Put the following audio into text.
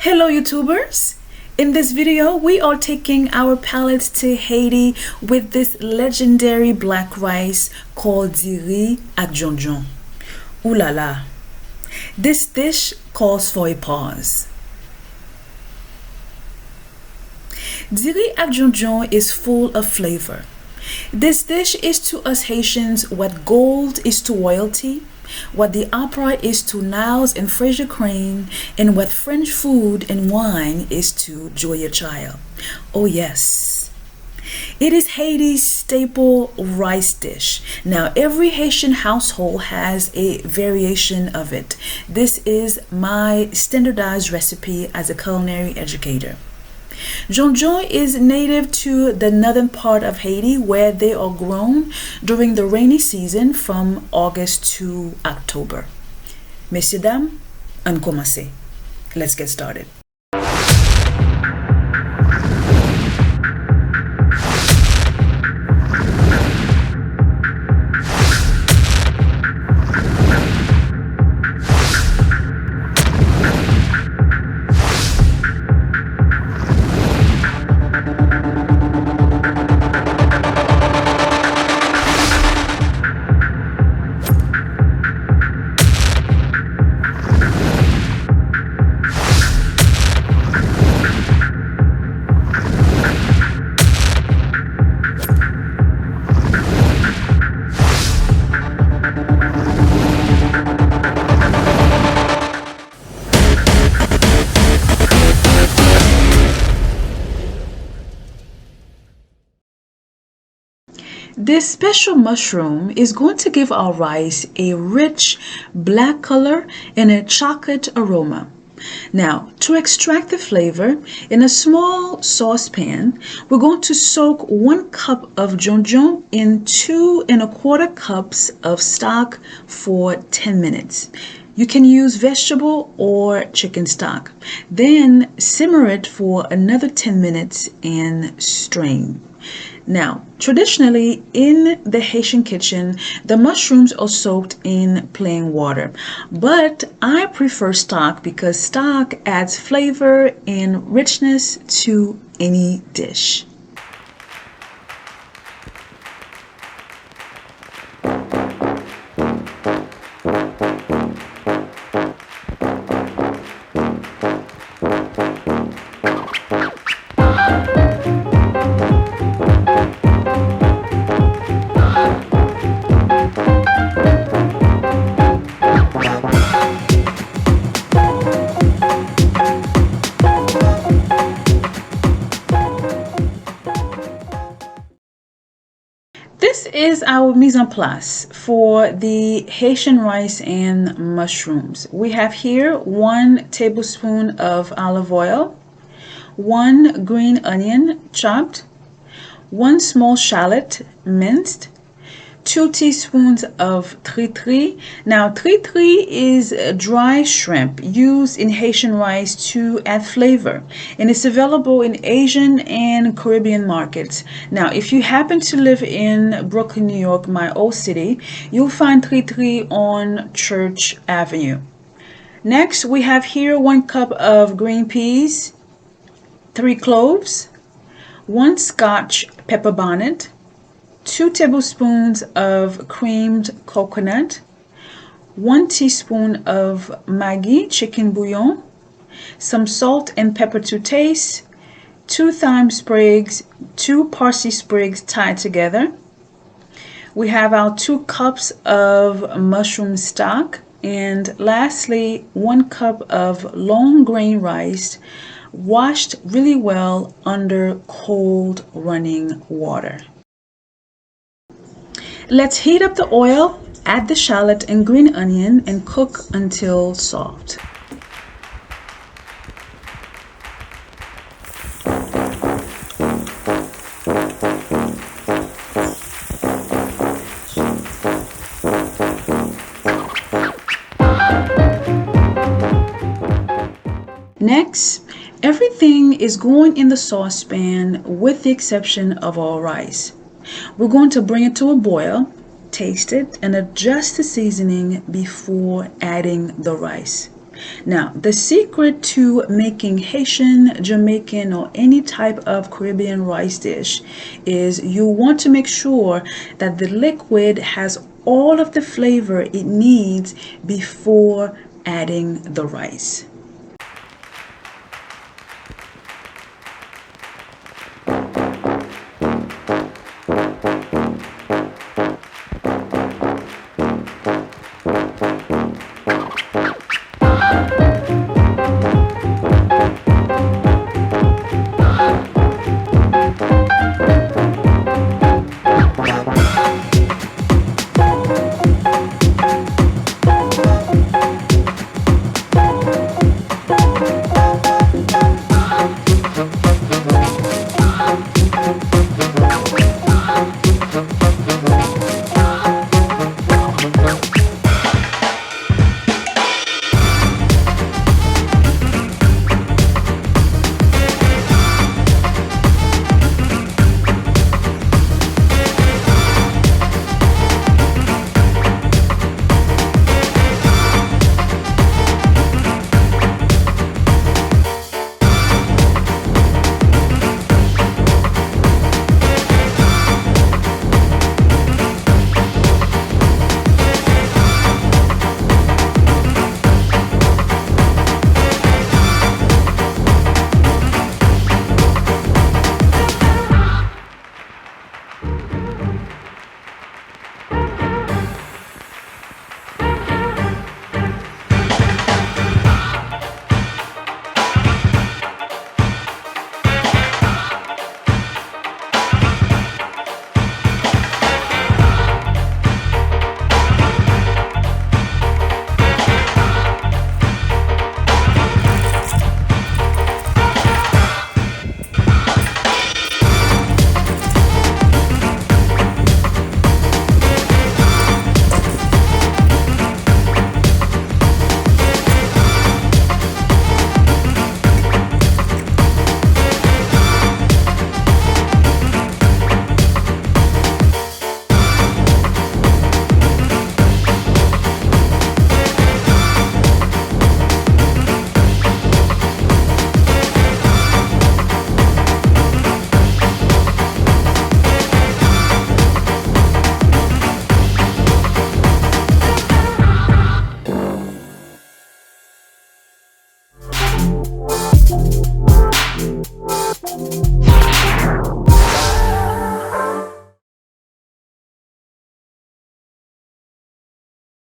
Hello YouTubers! In this video, we are taking our palates to Haiti with this legendary black rice called Diri ak djon. Ooh la la! This dish calls for a pause. Diri ak djon is full of flavor. This dish is to us Haitians what gold is to royalty, what the opera is to Niles and Fraser Crane, and what French food and wine is to Julia Child. Oh yes. It is Haiti's staple rice dish. Now every Haitian household has a variation of it. This is my standardized recipe as a culinary educator. Djon is native to the northern part of Haiti where they are grown during the rainy season from August to October. Messieurs, dames, on commence. Let's get started. This special mushroom is going to give our rice a rich black color and a chocolate aroma. Now, to extract the flavor, in a small saucepan, we're going to soak 1 cup of djon in 2¼ cups of stock for 10 minutes. You can use vegetable or chicken stock. Then simmer it for another 10 minutes and strain. Now, traditionally in the Haitian kitchen, the mushrooms are soaked in plain water, but I prefer stock because stock adds flavor and richness to any dish. This is our mise en place for the Haitian rice and mushrooms. We have here 1 tablespoon of olive oil, 1 green onion chopped, 1 small shallot minced, 2 teaspoons of tritri. Now, tritri is dry shrimp used in Haitian rice to add flavor, and it's available in Asian and Caribbean markets. Now, if you happen to live in Brooklyn, New York, my old city, you'll find tritri on Church Avenue. Next, we have here 1 cup of green peas, 3 cloves, 1 scotch pepper bonnet, 2 tablespoons of creamed coconut, 1 teaspoon of magi chicken bouillon, some salt and pepper to taste, 2 thyme sprigs, 2 parsley sprigs tied together. We have our 2 cups of mushroom stock, and lastly 1 cup of long grain rice washed really well under cold running water. Let's heat up the oil, add the shallot and green onion, and cook until soft. Next, everything is going in the saucepan with the exception of our rice. We're going to bring it to a boil, taste it, and adjust the seasoning before adding the rice. Now, the secret to making Haitian, Jamaican, or any type of Caribbean rice dish is you want to make sure that the liquid has all of the flavor it needs before adding the rice.